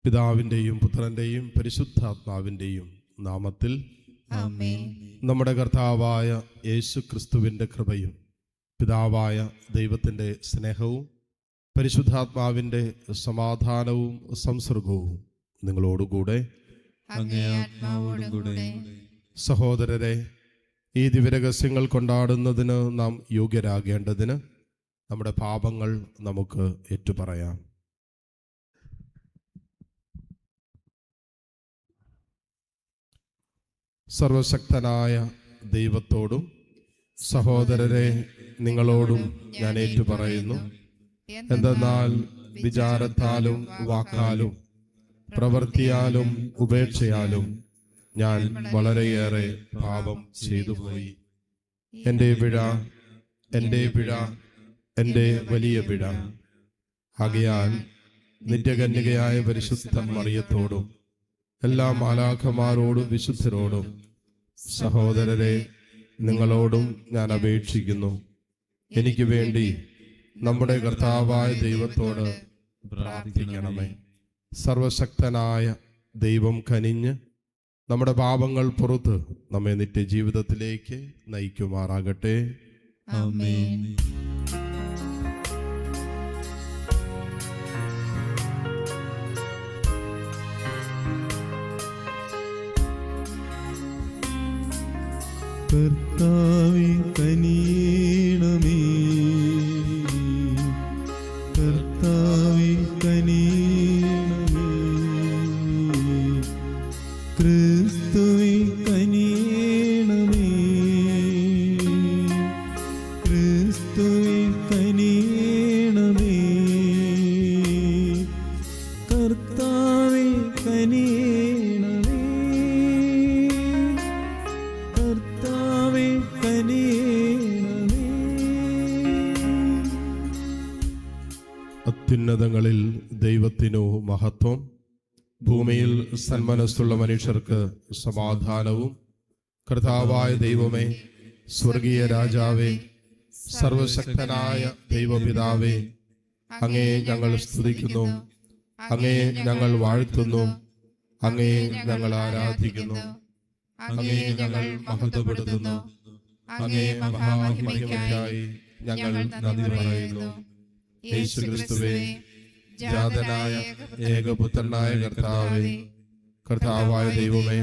പിതാവിൻ്റെയും പുത്രൻ്റെയും പരിശുദ്ധാത്മാവിൻ്റെയും നാമത്തിൽ ആമേൻ. നമ്മുടെ കർത്താവായ യേശു ക്രിസ്തുവിൻ്റെ കൃപയും പിതാവായ ദൈവത്തിൻ്റെ സ്നേഹവും പരിശുദ്ധാത്മാവിൻ്റെ സമാധാനവും സംസർഗവും നിങ്ങളോടുകൂടെ അങ്ങേ ആത്മാവോടും കൂടെ. സഹോദരരെ, ഈ ദിവ്യരഹസ്യങ്ങൾ കൊണ്ടാടുന്നതിന് നാം യോഗ്യരാകേണ്ടതിന് നമ്മുടെ പാപങ്ങൾ നമുക്ക് ഏറ്റുപറയാം. സർവശക്തനായ ദൈവത്തോടും സഹോദരരെ നിങ്ങളോടും ഞാൻ ഏറ്റുപറയുന്നു. എന്തെന്നാൽ വിചാരത്താലും വാക്കാലും പ്രവൃത്തിയാലും ഉപേക്ഷയാലും ഞാൻ വളരെയേറെ പാപം ചെയ്തുപോയി. എൻ്റെ പിഴ, എൻ്റെ പിഴ, എൻ്റെ വലിയ പിഴ. ആകയാൽ നിത്യകന്യകയായ പരിശുദ്ധ മറിയത്തോടും എല്ലാ മാലാഖമാരോടും വിശുദ്ധരോടും സഹോദരരെ നിങ്ങളോടും ഞാൻ അപേക്ഷിക്കുന്നു, എനിക്ക് വേണ്ടി നമ്മുടെ കർത്താവായ ദൈവത്തോട് പ്രാർത്ഥിക്കണമേ. സർവശക്തനായ ദൈവം കനിഞ്ഞ് നമ്മുടെ പാപങ്ങൾ പുറത്ത് നമ്മെ നിത്യജീവിതത്തിലേക്ക് നയിക്കുമാറാകട്ടെ. ആമേൻ. കർത്താവേ കനിയണമേ, കർത്താവേ കനിയണമേ, ക്രിസ്തുവേ കനിയണമേ, ക്രിസ്തുവേ കനിയണമേ, കർത്താവേ കനിയണമേ, കർത്താവേ കനിയണമേ. അത്യുന്നതങ്ങളിൽ ദൈവത്തിനു മഹത്വം, ഭൂമിയിൽ സന്മനസ്സുള്ള മനുഷ്യർക്ക് സമാധാനവും. കർത്താവായ ദൈവമേ, സ്വർഗീയ രാജാവേ, സർവശക്തനായ ദൈവപിതാവേ, അങ്ങേ ഞങ്ങൾ സ്തുതിക്കുന്നു, അങ്ങേ ഞങ്ങൾ വാഴ്ത്തുന്നു, അങ്ങേ ഞങ്ങൾ ആരാധിക്കുന്നു, അങ്ങേ ഞങ്ങൾ മഹത്വപ്പെടുത്തുന്നു, അങ്ങേ മഹാമഹിമയ്ക്കായി ഞങ്ങൾ നന്ദി പറയുന്നു. യേശു ക്രിസ്തുവേ, ജാതനായ ഏകപുത്രനായ കർത്താവേ, കർത്താവായ ദൈവമേ,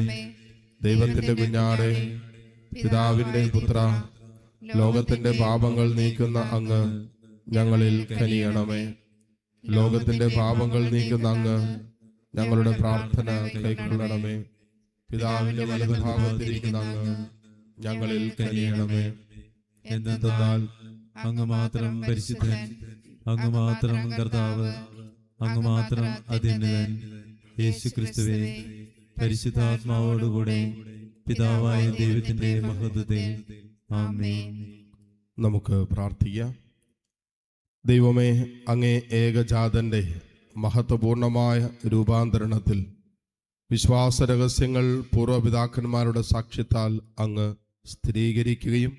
ദൈവത്തിന്റെ കുഞ്ഞാടേ, പിതാവിന്റെ പുത്ര, ലോകത്തിന്റെ പാപങ്ങൾ നീക്കുന്ന അങ്ങ് ഞങ്ങളിൽ കനിയണമേ. ലോകത്തിന്റെ പാപങ്ങൾ നീക്കുന്ന അങ്ങ് ഞങ്ങളുടെ പ്രാർത്ഥന കൈക്കൊള്ളണമേ. പിതാവിന്റെ വലതുഭാഗത്തിരിക്കുന്ന അങ്ങ് ഞങ്ങളിൽ കനിയണമേ. എന്തെന്നാൽ അങ്ങ് മാത്രം പരിശുദ്ധൻ, അങ്ങ് മാത്രം കർത്താവ്, അങ്ങ് മാത്രം അത്യുന്നതൻ. യേശു ക്രിസ്തുവേ, പരിശുദ്ധാത്മാവോടുകൂടെ പിതാവായ ദൈവത്തിന്റെ മഹത്വത്തിൽ. ആമേൻ. നമുക്ക് പ്രാർത്ഥിക്കാം. ദൈവമേ, അങ്ങേ ഏകജാതന്റെ മഹത്വപൂർണമായ രൂപാന്തരണത്തിൽ വിശ്വാസ രഹസ്യങ്ങൾ പൂർവ്വപിതാക്കന്മാരുടെ സാക്ഷ്യത്താൽ അങ്ങ് സ്ഥിരീകരിക്കുകയും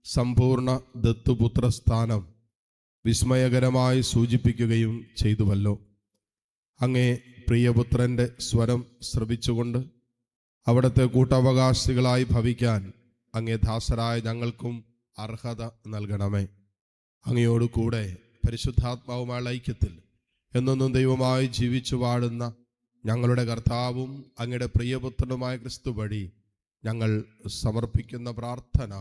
സമ്പൂർണ്ണ ദത്തുപുത്രസ്ഥാനം വിസ്മയകരമായി സൂചിപ്പിക്കുകയും ചെയ്തുവല്ലോ. അങ്ങേ പ്രിയപുത്രന്റെ സ്വരം ശ്രവിച്ചുകൊണ്ട് അവിടുത്തെ കൂട്ടവകാശികളായി ഭവിക്കാൻ അങ്ങേ ദാസരായ ഞങ്ങൾക്കും അർഹത നൽകണമേ. അങ്ങയോട് കൂടെ പരിശുദ്ധാത്മാവുമായ ഐക്യത്തിൽ എന്നെന്നും ദൈവമായി ജീവിച്ചു വാഴുന്ന ഞങ്ങളുടെ കർത്താവും അങ്ങയുടെ പ്രിയപുത്രനുമായ ക്രിസ്തു വഴി ഞങ്ങൾ സമർപ്പിക്കുന്ന പ്രാർത്ഥന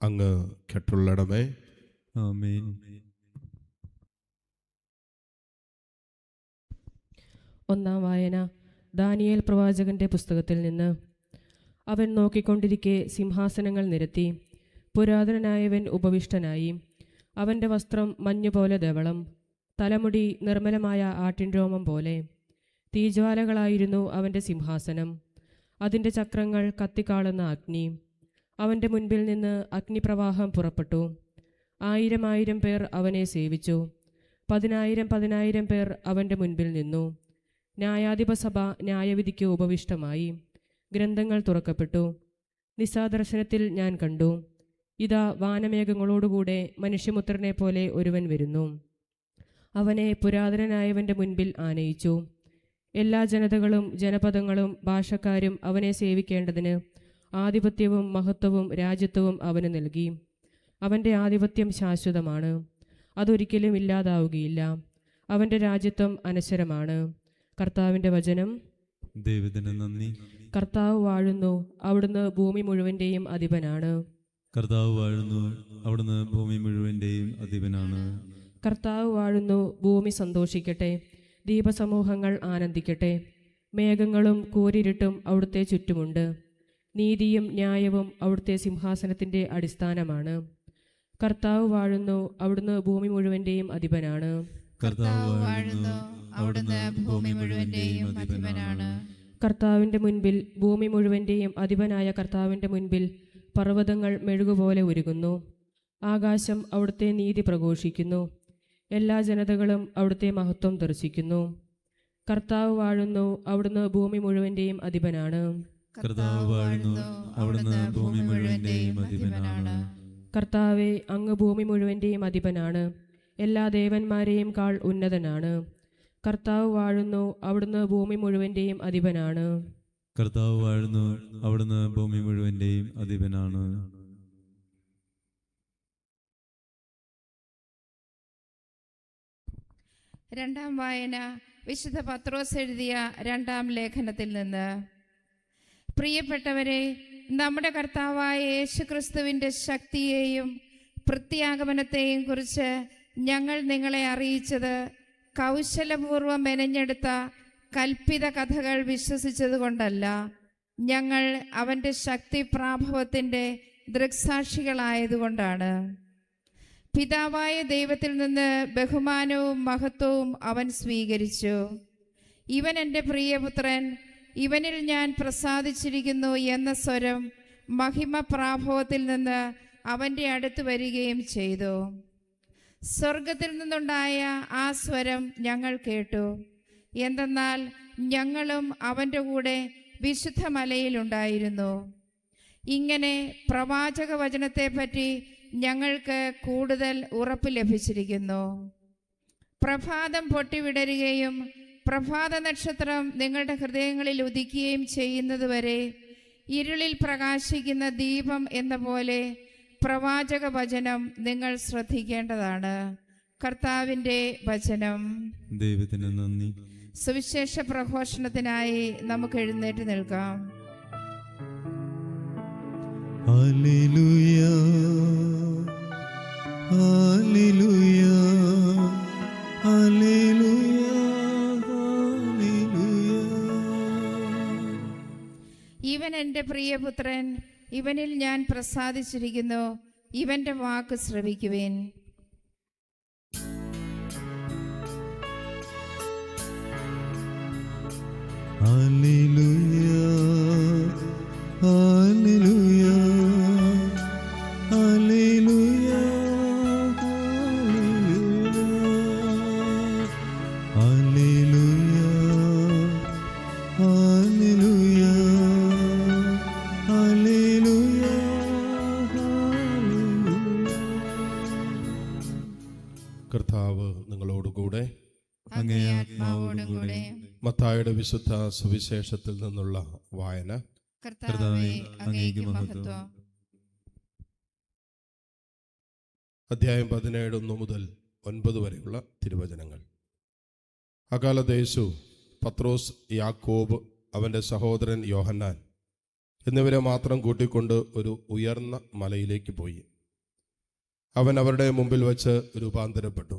അങ്ങ് കേട്ടുള്ളണമേ. ആമേൻ. ഒന്നാം വായന ദാനിയേൽ പ്രവാചകന്റെ പുസ്തകത്തിൽ നിന്ന്. അവൻ നോക്കിക്കൊണ്ടിരിക്കെ സിംഹാസനങ്ങൾ നിരത്തി, പുരാതനനായവൻ ഉപവിഷ്ടനായി. അവൻ്റെ വസ്ത്രം മഞ്ഞുപോലെ ധവളം, തലമുടി നിർമ്മലമായ ആട്ടിൻ രോമം പോലെ. തീജ്വാലകളായിരുന്നു അവൻ്റെ സിംഹാസനം, അതിൻ്റെ ചക്രങ്ങൾ കത്തിക്കാളുന്ന അഗ്നി. അവൻ്റെ മുൻപിൽ നിന്ന് അഗ്നിപ്രവാഹം പുറപ്പെട്ടു. 1000 പേർ അവനെ സേവിച്ചു. 10,000 പേർ അവൻ്റെ മുൻപിൽ നിന്നു. ന്യായാധിപസഭ ന്യായവിധിക്ക് ഉപവിഷ്ടമായി. ഗ്രന്ഥങ്ങൾ തുറക്കപ്പെട്ടു. നിശാദർശനത്തിൽ ഞാൻ കണ്ടു, ഇതാ വാനമേഘങ്ങളോടുകൂടെ മനുഷ്യപുത്രനെ പോലെ ഒരുവൻ വരുന്നു. അവനെ പുരാതനനായവൻ്റെ മുൻപിൽ ആനയിച്ചു. എല്ലാ ജനതകളും ജനപദങ്ങളും ഭാഷക്കാരും അവനെ സേവിക്കേണ്ടതിന് ആധിപത്യവും മഹത്വവും രാജ്യത്വവും അവന് നൽകി. അവൻ്റെ ആധിപത്യം ശാശ്വതമാണ്, അതൊരിക്കലും ഇല്ലാതാവുകയില്ല. അവൻ്റെ രാജ്യത്വം അനശ്വരമാണ്. കർത്താവിൻ്റെ വചനം. ദൈവത്തിന് നന്ദി. കർത്താവ് വാഴുന്നു, അവിടുന്ന് ഭൂമി മുഴുവൻ്റെയും അധിപനാണ്. കർത്താവ് വാഴുന്നു, അവിടുന്ന് ഭൂമി മുഴുവൻ്റെയും അധിപനാണ്. കർത്താവ് വാഴുന്നു, ഭൂമി സന്തോഷിക്കട്ടെ, ദീപസമൂഹങ്ങൾ ആനന്ദിക്കട്ടെ. മേഘങ്ങളും കൂരിരുട്ടും അവിടുത്തെ ചുറ്റുമുണ്ട്. നീതിയും ന്യായവും അവിടുത്തെ സിംഹാസനത്തിൻ്റെ അടിസ്ഥാനമാണ്. കർത്താവ് വാഴുന്നു, അവിടുന്ന് ഭൂമി മുഴുവൻ്റെയും അധിപനാണ്. കർത്താവ് വാഴുന്നു, അവിടുന്ന് ഭൂമി മുഴുവൻ്റെയും അധിപനാണ്. കർത്താവിൻ്റെ മുൻപിൽ, ഭൂമി മുഴുവൻ്റെയും അധിപനായ കർത്താവിൻ്റെ മുൻപിൽ പർവ്വതങ്ങൾ മെഴുകുപോലെ ഉരുകുന്നു. ആകാശം അവിടുത്തെ നീതി പ്രഘോഷിക്കുന്നു. എല്ലാ ജനതകളും അവിടുത്തെ മഹത്വം ദർശിക്കുന്നു. കർത്താവ് വാഴുന്നു, അവിടുന്ന് ഭൂമി മുഴുവൻ്റെയും അധിപനാണ്. കർത്താവ് വാഴുന്നു, അവിടുന്ന് ഭൂമി മുഴുവൻ്റെയും അധിപനാണ്. കർത്താവെ, അങ്ങ് ഭൂമി മുഴുവൻ്റെയും അധിപനാണ്, എല്ലാ ദേവന്മാരെയും കാൾ ഉന്നതനാണ്. കർത്താവ് വാഴുന്നു, അവിടുന്ന് ഭൂമി മുഴുവൻ്റെയും അധിപനാണ്. കർത്താവ് വാഴുന്നു, അവിടുന്ന് ഭൂമി മുഴുവൻ്റെയും അധിപനാണ്. രണ്ടാം വായന വിശുദ്ധ പത്രോസ് എഴുതിയ രണ്ടാം ലേഖനത്തിൽ നിന്ന്. പ്രിയപ്പെട്ടവരെ, നമ്മുടെ കർത്താവായ യേശുക്രിസ്തുവിൻ്റെ ശക്തിയെയും പ്രത്യാഗമനത്തെയും കുറിച്ച് ഞങ്ങൾ നിങ്ങളെ അറിയിച്ചത് കൗശലപൂർവ്വം മെനഞ്ഞെടുത്ത കൽപ്പിത കഥകൾ വിശ്വസിച്ചതുകൊണ്ടല്ല, ഞങ്ങൾ അവൻ്റെ ശക്തി പ്രാഭവത്തിൻ്റെ ദൃക്സാക്ഷികളായതുകൊണ്ടാണ്. പിതാവായ ദൈവത്തിൽ നിന്ന് ബഹുമാനവും മഹത്വവും അവൻ സ്വീകരിച്ചു. ഇവൻ എൻ്റെ പ്രിയപുത്രൻ, ഇവനിൽ ഞാൻ പ്രസാദിച്ചിരിക്കുന്നു എന്ന സ്വരം മഹിമ പ്രാഭവത്തിൽ നിന്ന് അവൻ്റെ അടുത്ത് വരികയും ചെയ്തു. സ്വർഗത്തിൽ നിന്നുണ്ടായ ആ സ്വരം ഞങ്ങൾ കേട്ടു. എന്തെന്നാൽ ഞങ്ങളും അവൻ്റെ കൂടെ വിശുദ്ധ മലയിലുണ്ടായിരുന്നു. ഇങ്ങനെ പ്രവാചക വചനത്തെപ്പറ്റി ഞങ്ങൾക്ക് കൂടുതൽ ഉറപ്പ് ലഭിച്ചിരിക്കുന്നു. പ്രഭാതം പൊട്ടിവിടരുകയും പ്രഭാത നക്ഷത്രം നിങ്ങളുടെ ഹൃദയങ്ങളിൽ ഉദിക്കുകയും ചെയ്യുന്നതുവരെ ഇരുളിൽ പ്രകാശിക്കുന്ന ദീപം എന്ന പോലെ പ്രവാചക വചനം നിങ്ങൾ ശ്രദ്ധിക്കേണ്ടതാണ്. കർത്താവിൻ്റെ വചനം. ദൈവത്തിന് നന്ദി. സുവിശേഷ പ്രഘോഷണത്തിനായി നമുക്ക് എഴുന്നേറ്റ് നിൽക്കാം. ഹല്ലേലൂയ, ഹല്ലേലൂയ, ഹല്ലേലൂയ, ഹല്ലേലൂയ. ഇവൻ എൻ്റെ പ്രിയപുത്രൻ, ഇവനിൽ ഞാൻ പ്രസാദിച്ചിരിക്കുന്നു, ഇവൻ്റെ വാക്ക് ശ്രവിക്കുവിൻ. ഹല്ലേലൂയ, ഹല്ലേലൂയ, ഹല്ലേലൂയ, ഹല്ലേലൂയ, ഹല്ലേലൂയ, ഹല്ലേലൂയ, ഹല്ലേലൂയ. കർത്താവ് നിങ്ങളോടുകൂടെ. അങ്ങേ ആത്മാവോടും കൂടെ. മത്തായിയുടെ വിശുദ്ധ സുവിശേഷത്തിൽ നിന്നുള്ള വായന. കർത്താവേ, അങ്ങേക്ക് മഹത്വം. അധ്യായം 17 1 മുതൽ 9 വരെയുള്ള തിരുവചനങ്ങൾ. അക്കാലത്ത് യേശു പത്രോസ്, യാക്കോബ്, അവൻ്റെ സഹോദരൻ യോഹന്നാൻ എന്നിവരെ മാത്രം കൂട്ടിക്കൊണ്ട് ഒരു ഉയർന്ന മലയിലേക്ക് പോയി. അവൻ അവരുടെ മുമ്പിൽ വച്ച് രൂപാന്തരപ്പെട്ടു.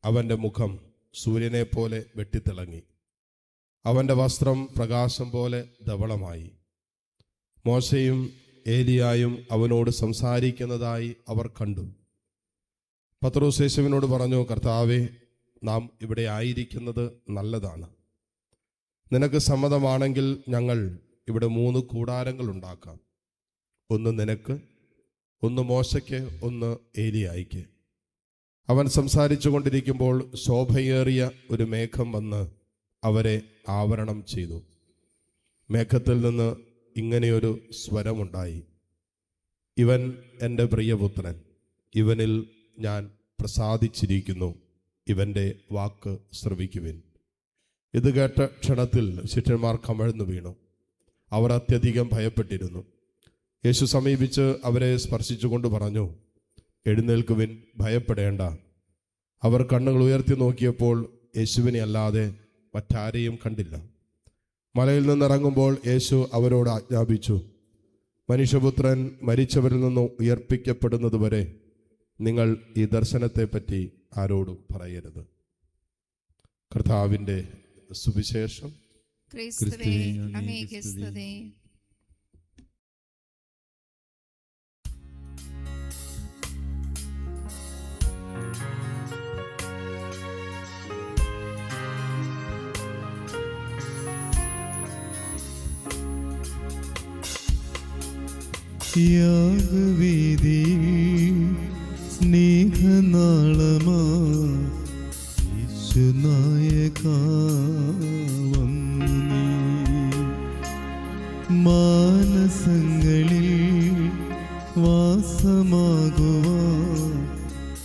അവൻ്റെ മുഖം സൂര്യനെ പോലെ വെട്ടിത്തിളങ്ങി. അവൻ്റെ വസ്ത്രം പ്രകാശം പോലെ ധവളമായി. മോശയും ഏലിയായും അവനോട് സംസാരിക്കുന്നതായി അവർ കണ്ടു. പത്രോസ് യേശുവിനോട് പറഞ്ഞു, കർത്താവേ, നാം ഇവിടെ ആയിരിക്കുന്നത് നല്ലതാണ്. നിനക്ക് സമ്മതമാണെങ്കിൽ ഞങ്ങൾ ഇവിടെ 3 കൂടാരങ്ങൾ ഉണ്ടാക്കാം. ഒന്ന് നിനക്ക്, ഒന്ന് മോശയ്ക്ക്, ഒന്ന് ഏലിയായിക്ക്. അവൻ സംസാരിച്ചു കൊണ്ടിരിക്കുമ്പോൾ ശോഭയേറിയ ഒരു മേഘം വന്ന് അവരെ ആവരണം ചെയ്തു. മേഘത്തിൽ നിന്ന് ഇങ്ങനെയൊരു സ്വരമുണ്ടായി, ഇവൻ എൻ്റെ പ്രിയപുത്രൻ, ഇവനിൽ ഞാൻ പ്രസാദിച്ചിരിക്കുന്നു, ഇവൻ്റെ വാക്ക് ശ്രവിക്കുവിൻ. ഇത് കേട്ട ക്ഷണത്തിൽ ശിഷ്യന്മാർ കമഴ്ന്നു വീണു. അവർ അത്യധികം ഭയപ്പെട്ടിരുന്നു. യേശു സമീപിച്ച് അവരെ സ്പർശിച്ചുകൊണ്ട് പറഞ്ഞു, എഴുന്നേൽക്കുവിൻ, ഭയപ്പെടേണ്ട. അവർ കണ്ണുകൾ ഉയർത്തി നോക്കിയപ്പോൾ യേശുവിനെ അല്ലാതെ മറ്റാരെയും കണ്ടില്ല. മലയിൽ നിന്നിറങ്ങുമ്പോൾ യേശു അവരോട് ആജ്ഞാപിച്ചു, മനുഷ്യപുത്രൻ മരിച്ചവരിൽ നിന്ന് ഉയർപ്പിക്കപ്പെടുന്നതുവരെ നിങ്ങൾ ഈ ദർശനത്തെപ്പറ്റി ആരോടും പറയരുത്. കർത്താവിൻ്റെ സുവിശേഷം. ക്രിസ്തുവേ, അങ്ങേക്ക് സ്തുതി. യാഗവേദിയിൽ സ്നേഹനാളമാ യേശുനായകാ വന്നു നീ. മാനസങ്ങളിൽ വാസമാകുവാൻ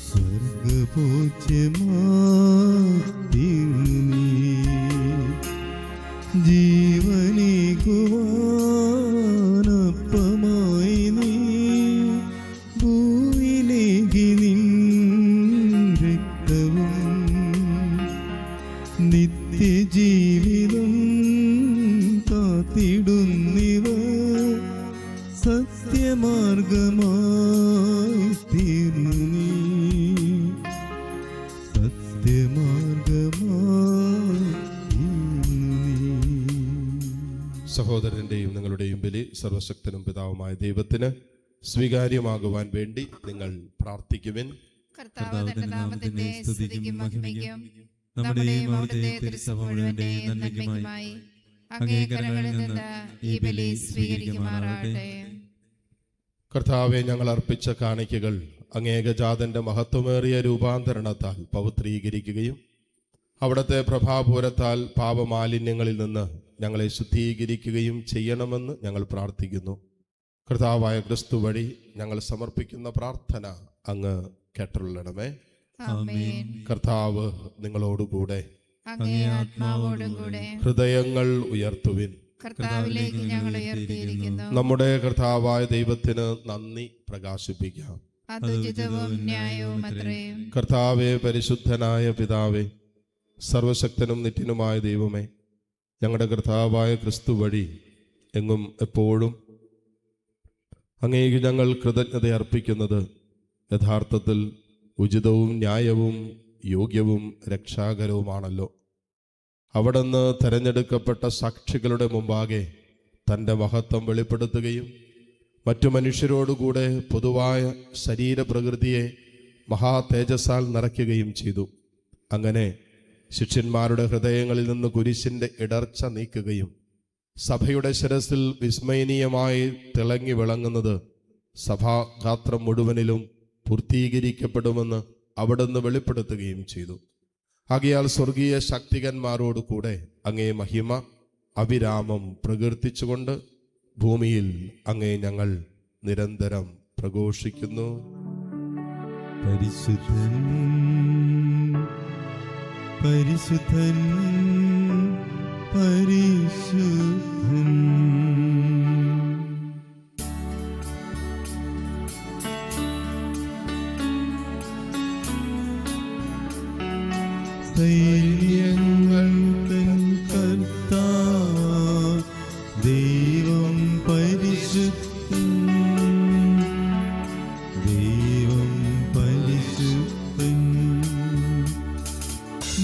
സ്വർഗപൂജ്യമായിരുന്നു നീ. ജീവനേകുവാനപ്പമായി നീ ഭൂവിലേക്ക് നിൻ രക്തവും നിത്യജീവിതം കാത്തിടുന്നിവ സത്യമാർഗമായി തീർന്നു നീ. സത്യമാർഗമായി തീർന്നു നീ. സഹോദരൻ്റെയും നിങ്ങളുടെയും ബലി സർവശക്തനും പിതാവുമായ ദൈവത്തിന് സ്വീകാര്യമാകുവാൻ വേണ്ടി നിങ്ങൾ പ്രാർത്ഥിക്കുവിൻ. കർത്താവ് തന്റെ നാമത്തിന്റെ സ്തുതിക്കും മഹിമയ്ക്കും നമ്മുടെയും അവിടുത്തെ തിരുസഭ മുഴുവന്റെയും നന്മയ്ക്കുമായി അങ്ങേ കരങ്ങളിൽ നിന്ന് ഈ ബലി സ്വീകരിക്കുമാറാകട്ടെ. കർത്താവെ, ഞങ്ങൾ അർപ്പിച്ച കാണിക്കകൾ അങ്ങേകജാതന്റെ മഹത്വമേറിയ രൂപാന്തരണത്താൽ പവിത്രീകരിക്കുകയും അവിടുത്തെ പ്രഭാപൂരത്താൽ പാപമാലിന്യങ്ങളിൽ നിന്ന് ഞങ്ങളെ ശുദ്ധീകരിക്കുകയും ചെയ്യണമെന്ന് ഞങ്ങൾ പ്രാർത്ഥിക്കുന്നു. കർത്താവായ ക്രിസ്തു വഴി ഞങ്ങൾ സമർപ്പിക്കുന്ന പ്രാർത്ഥന അങ്ങ് കേട്ടരുളണമേ. ആമേൻ. കർത്താവ് നിങ്ങളോടുകൂടെ. അങ്ങേ ആത്മാവോടും കൂടെ. ഹൃദയങ്ങൾ ഉയർത്തുവിൻ. കർത്താവിലേക്ക് ഞങ്ങൾ ഉയർത്തിയിരിക്കുന്നു. നമ്മുടെ കർത്താവായ ദൈവത്തിന് നന്ദി പ്രകാശിപ്പിക്കാം. അത് ഉചിതവും ന്യായവും അത്രയും. കർത്താവേ, പരിശുദ്ധനായ പിതാവേ, സർവശക്തനും നിത്യനുമായ ദൈവമേ, ഞങ്ങളുടെ കർത്താവായ ക്രിസ്തു വഴി എങ്ങും എപ്പോഴും അങ്ങേക്ക് ഞങ്ങൾ കൃതജ്ഞത അർപ്പിക്കുന്നത് യഥാർത്ഥത്തിൽ ഉചിതവും ന്യായവും യോഗ്യവും രക്ഷാകരവുമാണല്ലോ. അവിടുന്ന് തെരഞ്ഞെടുക്കപ്പെട്ട സാക്ഷികളുടെ മുമ്പാകെ തൻ്റെ മഹത്വം വെളിപ്പെടുത്തുകയും മറ്റു മനുഷ്യരോടുകൂടെ പൊതുവായ ശരീരപ്രകൃതിയെ മഹാതേജസ്സാൽ നിറയ്ക്കുകയും ചെയ്തു. അങ്ങനെ ശിഷ്യന്മാരുടെ ഹൃദയങ്ങളിൽ നിന്ന് കുരിശിൻ്റെ ഇടർച്ച നീക്കുകയും സഭയുടെ ശിരസിൽ വിസ്മയനീയമായി തിളങ്ങി വിളങ്ങുന്നത് സഭാഗാത്രം മുഴുവനിലും പൂർത്തീകരിക്കപ്പെടുമെന്ന് അവിടുന്ന് വെളിപ്പെടുത്തുകയും ചെയ്തു. ആകയാൽ സ്വർഗീയ ശക്തികന്മാരോട് കൂടെ അങ്ങേ മഹിമ അവിരാമം പ്രകീർത്തിച്ചുകൊണ്ട് ഭൂമിയിൽ അങ്ങേ ഞങ്ങൾ നിരന്തരം പ്രഘോഷിക്കുന്നു. പരിശുദ്ധൻ പരിശുദ്ധൻ പരിശുദ്ധൻ. സൈന്യങ്ങൾ തൻ കർത്താവ് ദൈവം പരിശുദ്ധൻ, ദൈവം പരിശുദ്ധൻ.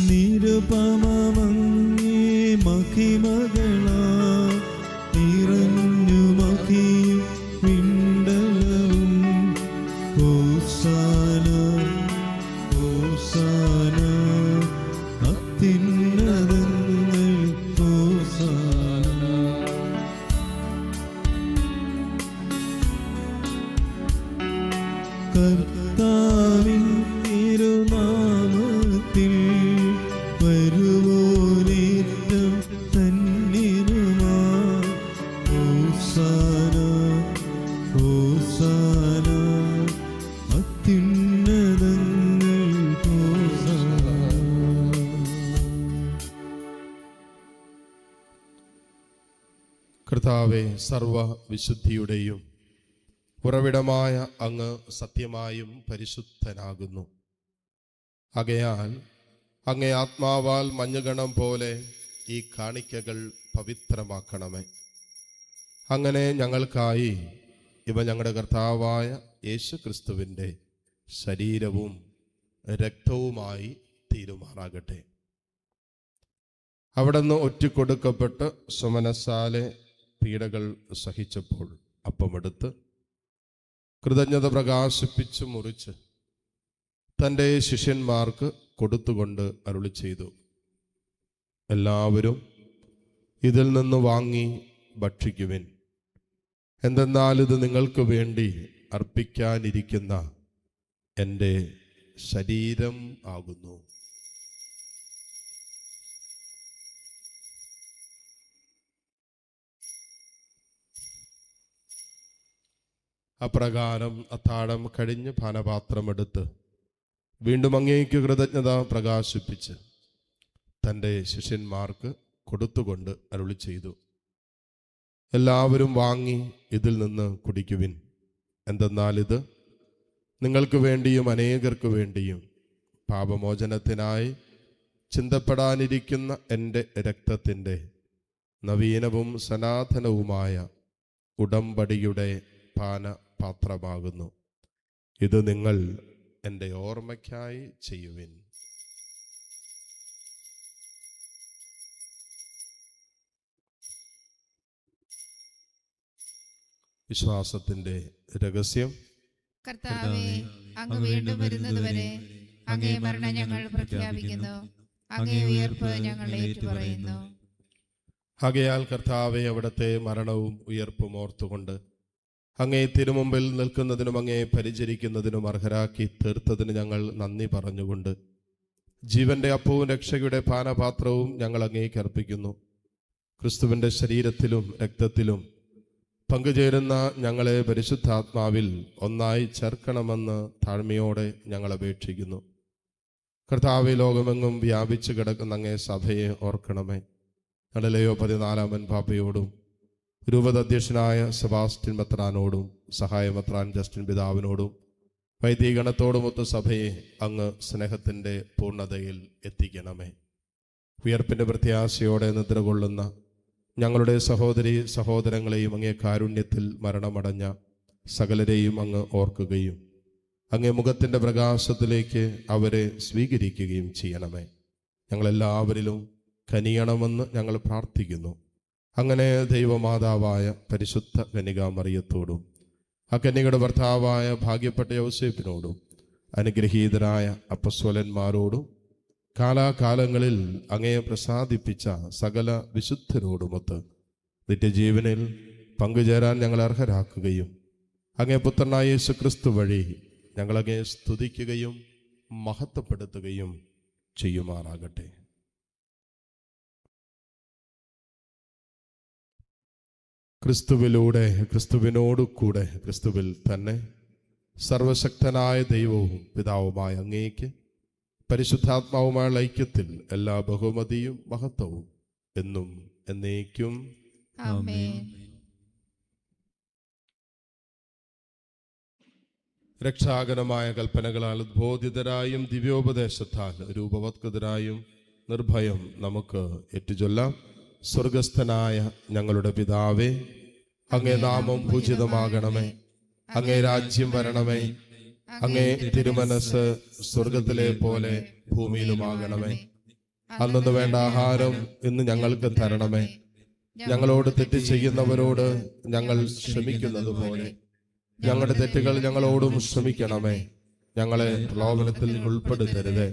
നിരുപമമങ്ങേ മഹിമകളാ നിറഞ്ഞു മഹിയും പിണ്ടലവും. ഹോസാന ഹോസാന അത്യുന്നതങ്ങൾ ഹോസാന. കർത്താവിൻ തിരുനാമത്തിൽ വരുവോനേറ്റം തന്നെ കർത്താവെ, സർവ വിശുദ്ധിയുടെയും ഉറവിടമായ അങ്ങ് സത്യമായും പരിശുദ്ധനാകുന്നു. ആകയാൽ അങ്ങേ ആത്മാവാൽ മഞ്ഞുകണം പോലെ ഈ കാണിക്കകൾ പവിത്രമാക്കണമേ. അങ്ങനെ ഞങ്ങൾക്കായി ഇവ ഞങ്ങളുടെ കർത്താവായ യേശു ക്രിസ്തുവിൻ്റെ ശരീരവും രക്തവുമായി തീരുമാറാകട്ടെ. അവിടുന്ന് ഒറ്റിക്കൊടുക്കപ്പെട്ട് സുമനസ്സാലെ പീഡകൾ സഹിച്ചപ്പോൾ അപ്പമെടുത്ത് കൃതജ്ഞത പ്രകാശിപ്പിച്ച് മുറിച്ച് തൻ്റെ ശിഷ്യന്മാർക്ക് കൊടുത്തുകൊണ്ട് അരുളി ചെയ്തു, എല്ലാവരും ഇതിൽ നിന്ന് വാങ്ങി ഭക്ഷിക്കുവിൻ. എന്തെന്നാൽ ഇത് നിങ്ങൾക്ക് വേണ്ടി അർപ്പിക്കാനിരിക്കുന്ന എൻ്റെ ശരീരം ആകുന്നു. അപ്രകാരം അത്താഴം കഴിഞ്ഞ് പാനപാത്രമെടുത്ത് വീണ്ടും അങ്ങേക്ക് കൃതജ്ഞത പ്രകാശിപ്പിച്ച് തൻ്റെ ശിഷ്യന്മാർക്ക് കൊടുത്തുകൊണ്ട് അരുളി ചെയ്തു, എല്ലാവരും വാങ്ങി ഇതിൽ നിന്ന് കുടിക്കുവിൻ. എന്തെന്നാൽ ഇത് നിങ്ങൾക്ക് വേണ്ടിയും അനേകർക്ക് വേണ്ടിയും പാപമോചനത്തിനായി ചിന്തപ്പെടാനിരിക്കുന്ന എൻ്റെ രക്തത്തിൻ്റെ നവീനവും സനാതനവുമായ ഉടമ്പടിയുടെ പാനപാത്രമാകുന്നു. ഇത് നിങ്ങൾ എൻ്റെ ഓർമ്മയ്ക്കായി ചെയ്യുവിൻ. വിശ്വാസത്തിൻ്റെ രഹസ്യം. കർത്താവേ, അങ്ങ് വീണ്ടും വരുന്നതുവരെ അങ്ങേ മരണം ഞങ്ങൾ പ്രഖ്യാപിക്കുന്നു, അങ്ങേ ഉയർപ്പ് ഞങ്ങൾ ഏറ്റുപറയുന്നു. ആകയാൽ കർത്താവെ, അവിടുത്തെ മരണവും ഉയർപ്പും ഓർത്തുകൊണ്ട് അങ്ങേ തിരുമുമ്പിൽ നിൽക്കുന്നതിനും അങ്ങേ പരിചരിക്കുന്നതിനും അർഹരാക്കി തീർത്തതിന് ഞങ്ങൾ നന്ദി പറഞ്ഞുകൊണ്ട് ജീവന്റെ അപ്പവും രക്ഷയുടെ പാനപാത്രവും ഞങ്ങൾ അങ്ങേക്ക് അർപ്പിക്കുന്നു. ക്രിസ്തുവിൻ്റെ ശരീരത്തിലും രക്തത്തിലും പങ്കുചേരുന്ന ഞങ്ങളെ പരിശുദ്ധാത്മാവിൽ ഒന്നായി ചേർക്കണമെന്ന് താഴ്മയോടെ ഞങ്ങൾ അപേക്ഷിക്കുന്നു. കർത്താവെ, ലോകമെങ്ങും വ്യാപിച്ചു കിടക്കുന്ന അങ്ങേ സഭയെ ഓർക്കണമേ. ഞങ്ങളെയോ 14-ാമൻ പാപ്പയോടും രൂപതാധ്യക്ഷനായ സെബാസ്റ്റ്യൻ മെത്രാനോടും സഹായമെത്രാൻ ജസ്റ്റിൻ പിതാവിനോടും വൈദികഗണത്തോടുമൊത്ത് സഭയെ അങ്ങ് സ്നേഹത്തിൻ്റെ പൂർണ്ണതയിൽ എത്തിക്കണമേ. ഉയർപ്പിൻ്റെ പ്രത്യാശയോടെ നിദ്ര കൊള്ളുന്ന ഞങ്ങളുടെ സഹോദരി സഹോദരങ്ങളെയും അങ്ങേ കാരുണ്യത്തിൽ മരണമടഞ്ഞ സകലരെയും അങ്ങ് ഓർക്കുകയും അങ്ങേ മുഖത്തിൻ്റെ പ്രകാശത്തിലേക്ക് അവരെ സ്വീകരിക്കുകയും ചെയ്യണമേ. ഞങ്ങളെല്ലാവരിലും കനിയണമെന്ന് ഞങ്ങൾ പ്രാർത്ഥിക്കുന്നു. അങ്ങനെ ദൈവമാതാവായ പരിശുദ്ധ കന്യകാമറിയത്തോടും ആ കന്യകയുടെ ഭർത്താവായ ഭാഗ്യപ്പെട്ട യോസേപ്പിനോടും അനുഗ്രഹീതരായ അപ്പസ്വലന്മാരോടും കാലാകാലങ്ങളിൽ അങ്ങയെ പ്രസാദിപ്പിച്ച സകല വിശുദ്ധരോടുമൊത്ത് നിത്യജീവനിൽ പങ്കുചേരാൻ ഞങ്ങൾ അർഹരാക്കുകയും അങ്ങേ പുത്രനായ യേശു ക്രിസ്തു വഴി ഞങ്ങളങ്ങയെ സ്തുതിക്കുകയും മഹത്വപ്പെടുത്തുകയും ചെയ്യുമാറാകട്ടെ. ക്രിസ്തുവിലൂടെ, ക്രിസ്തുവിനോടുകൂടെ, ക്രിസ്തുവിൽ തന്നെ സർവശക്തനായ ദൈവവും പിതാവുമായ അങ്ങേക്ക് പരിശുദ്ധാത്മാവുമായുള്ള ഐക്യത്തിൽ എല്ലാ ബഹുമതിയും മഹത്വവും എന്നും എന്നേക്കും ആമേൻ. രക്ഷാകരമായ കൽപ്പനകളാൽ ഉദ്ബോധിതരായും ദിവ്യോപദേശത്താൽ രൂപവത്കൃതരായും നിർഭയം നമുക്ക് ഏറ്റുചൊല്ലാം. സ്വർഗസ്ഥനായ ഞങ്ങളുടെ പിതാവേ, അങ്ങേ നാമം പൂജിതമാകണമേ, അങ്ങേ രാജ്യം വരണമേ, അങ്ങേ തിരുമനസ് സ്വർഗത്തിലെ പോലെ ഭൂമിയിലുമാകണമേ. അന്നു വേണ്ട ആഹാരം ഇന്ന് ഞങ്ങൾക്ക് തരണമേ. ഞങ്ങളോട് തെറ്റ് ചെയ്യുന്നവരോട് ഞങ്ങൾ ക്ഷമിക്കുന്നത് പോലെ ഞങ്ങളുടെ തെറ്റുകൾ ഞങ്ങളോടും ക്ഷമിക്കണമേ. ഞങ്ങളെ പ്രലോഭനത്തിൽ ഉൾപ്പെടുത്തരുത്,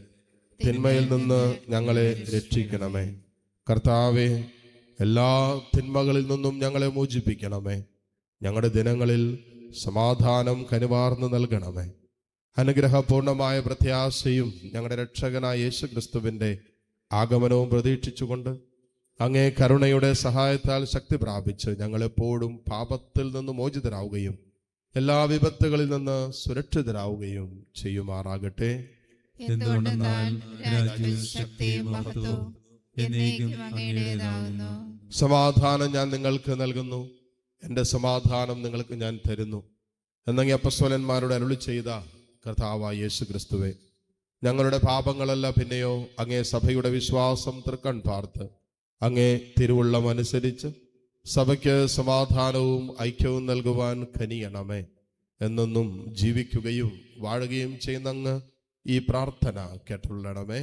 തിന്മയിൽ നിന്ന് ഞങ്ങളെ രക്ഷിക്കണമേ. കർത്താവേ, എല്ലാ തിന്മകളിൽ നിന്നും ഞങ്ങളെ മോചിപ്പിക്കണമേ. ഞങ്ങളുടെ ദിനങ്ങളിൽ സമാധാനം കനിവാർന്നു നൽകണമേ. അനുഗ്രഹപൂർണമായ പ്രത്യാശയും ഞങ്ങളുടെ രക്ഷകനായ യേശു ക്രിസ്തുവിൻ്റെ ആഗമനവും പ്രതീക്ഷിച്ചുകൊണ്ട് അങ്ങേ കരുണയുടെ സഹായത്താൽ ശക്തി പ്രാപിച്ച് ഞങ്ങളെപ്പോഴും പാപത്തിൽ നിന്ന് മോചിതരാവുകയും എല്ലാ വിപത്തുകളിൽ നിന്ന് സുരക്ഷിതരാവുകയും ചെയ്യുമാറാകട്ടെ. എന്തുകൊണ്ടെന്നാൽ രാജ്യവും ശക്തിയും മഹത്വവും എന്നേക്കും അങ്ങയുടേതാകുന്നു. സമാധാനം ഞാൻ നിങ്ങൾക്ക് നൽകുന്നു, എൻ്റെ സമാധാനം നിങ്ങൾക്ക് ഞാൻ തരുന്നു എന്നങ്ങ് അപ്പസ്തലന്മാരോട് അരുളി ചെയ്ത കർത്താവായ യേശു ക്രിസ്തുവേ, ഞങ്ങളുടെ പാപങ്ങളല്ല പിന്നെയോ അങ്ങേ സഭയുടെ വിശ്വാസം തൃക്കൺ പാർത്ത് അങ്ങേ തിരുവുള്ളം അനുസരിച്ച് സഭയ്ക്ക് സമാധാനവും ഐക്യവും നൽകുവാൻ കനിയണമേ. എന്നെന്നും ജീവിക്കുകയും വാഴുകയും ചെയ്യുന്നങ്ങ് ഈ പ്രാർത്ഥന കേട്ടുള്ളണമേ.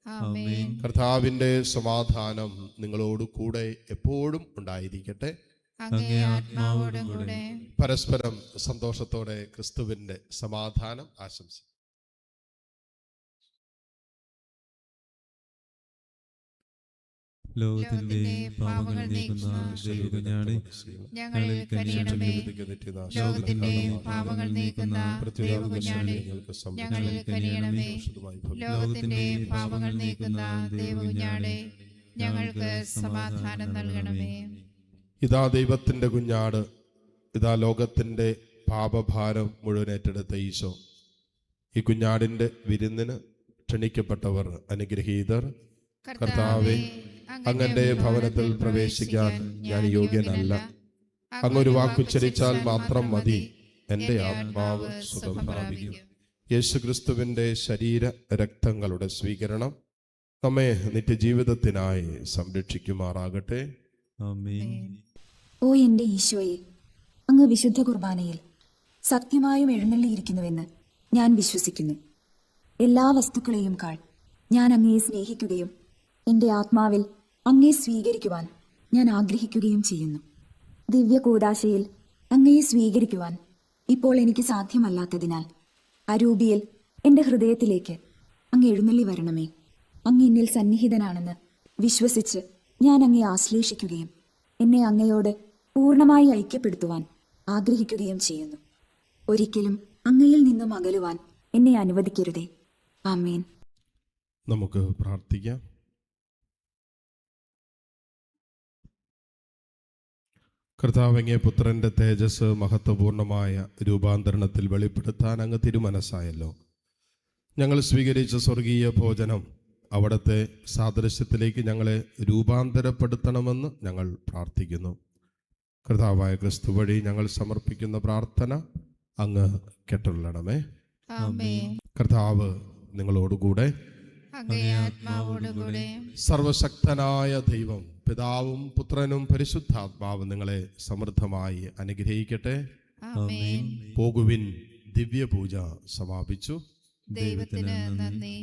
ആമേൻ. കർത്താവിൻ്റെ സമാധാനം നിങ്ങളോട് കൂടെ എപ്പോഴും ഉണ്ടായിരിക്കട്ടെ. അങ്ങേ ആത്മാവോടും കൂടെ. പരസ്പരം സന്തോഷത്തോടെ ക്രിസ്തുവിൻ്റെ സമാധാനം ആശംസിക്കും. ലോകത്തിന്റെ പാപങ്ങൾ നീക്കുന്ന ദൈവകുഞ്ഞാടേ, ഞങ്ങളിൽ കനിയണമേ. ലോകത്തിന്റെ പാപങ്ങൾ നീക്കുന്ന ദൈവകുഞ്ഞാടേ, ഞങ്ങളിൽ കനിയണമേ. ലോകത്തിന്റെ പാപങ്ങൾ നീക്കുന്ന ദൈവകുഞ്ഞാടേ, ഞങ്ങൾക്ക് സമാധാനം നൽകണമേ. ഇതാ ദൈവത്തിൻ്റെ കുഞ്ഞാട്, ഇതാ ലോകത്തിൻ്റെ പാപഭാരം മുഴുവൻ ഏറ്റെടുത്ത ഈശോ. ഈ കുഞ്ഞാടിൻ്റെ വിരുന്നിന് ക്ഷണിക്കപ്പെട്ടവർ അനുഗ്രഹീതർ. കർത്താവേ, അങ്ങന്റെ ഭവനത്തിൽ പ്രവേശിക്കാൻ ഞാൻ യോഗ്യനല്ല. അങ്ങൊരു വാക്കുച്ചരിച്ചാൽ മാത്രം മതി, എൻ്റെ ആത്മാവ് സുഖം പ്രാപിക്കും. യേശുക്രിസ്തുവിൻ്റെ ശരീര രക്തങ്ങളുടെ സ്വീകരണം നമ്മെ നിത്യജീവിതത്തിനായി സംരക്ഷിക്കുമാറാകട്ടെ. ആമേൻ. ഓ എൻ്റെ ഈശോയെ, അങ്ങ് വിശുദ്ധ കുർബാനയിൽ സത്യമായും എഴുന്നള്ളിയിരിക്കുന്നുവെന്ന് ഞാൻ വിശ്വസിക്കുന്നു. എല്ലാ വസ്തുക്കളെയും കാൾ ഞാൻ അങ്ങയെ സ്നേഹിക്കുകയും എൻ്റെ ആത്മാവിൽ അങ്ങയെ സ്വീകരിക്കുവാൻ ഞാൻ ആഗ്രഹിക്കുകയും ചെയ്യുന്നു. ദിവ്യ കൂദാശയിൽ അങ്ങയെ സ്വീകരിക്കുവാൻ ഇപ്പോൾ എനിക്ക് സാധ്യമല്ലാത്തതിനാൽ അരൂപിയിൽ എൻ്റെ ഹൃദയത്തിലേക്ക് അങ്ങ് എഴുന്നള്ളി വരണമേ. അങ്ങ് എന്നിൽ സന്നിഹിതനാണെന്ന് വിശ്വസിച്ച് ഞാൻ അങ്ങയെ ആശ്ലേഷിക്കുകയും എന്നെ അങ്ങയോട് പൂർണ്ണമായി ഐക്യപ്പെടുത്തുവാൻ ആഗ്രഹിക്കുകയും ചെയ്യുന്നു. ഒരിക്കലും അങ്ങയിൽ നിന്നും അകലുവാൻ എന്നെ അനുവദിക്കരുതേ. ആമേൻ. നമുക്ക് പ്രാർത്ഥിക്കാം. കർത്താവ്, അങ്ങേ പുത്രന്റെ തേജസ് മഹത്വപൂർണമായ രൂപാന്തരണത്തിൽ വെളിപ്പെടുത്താൻ അങ്ങ് തിരുമനസ്സായല്ലോ. ഞങ്ങൾ സ്വീകരിച്ച സ്വർഗീയ ഭോജനം അവിടുത്തെ സാദൃശ്യത്തിലേക്ക് ഞങ്ങളെ രൂപാന്തരപ്പെടുത്തണമെന്ന് ഞങ്ങൾ പ്രാർത്ഥിക്കുന്നു. കർത്താവായ ക്രിസ്തു വഴി ഞങ്ങൾ സമർപ്പിക്കുന്ന പ്രാർത്ഥന അങ്ങ് കേട്ടുള്ളണമേ. ആമേൻ. കർത്താവ് നിങ്ങളോടുകൂടെ. അങ്ങേ ആത്മാവോടും കൂടെ. സർവശക്തനായ ദൈവം പിതാവും പുത്രനും പരിശുദ്ധാത്മാവും നിങ്ങളെ സമൃദ്ധമായി അനുഗ്രഹിക്കട്ടെ. ആമേൻ. പോകുവിൻ, ദിവ്യപൂജ സമാപിച്ചു. ദൈവത്തിന് നന്ദി.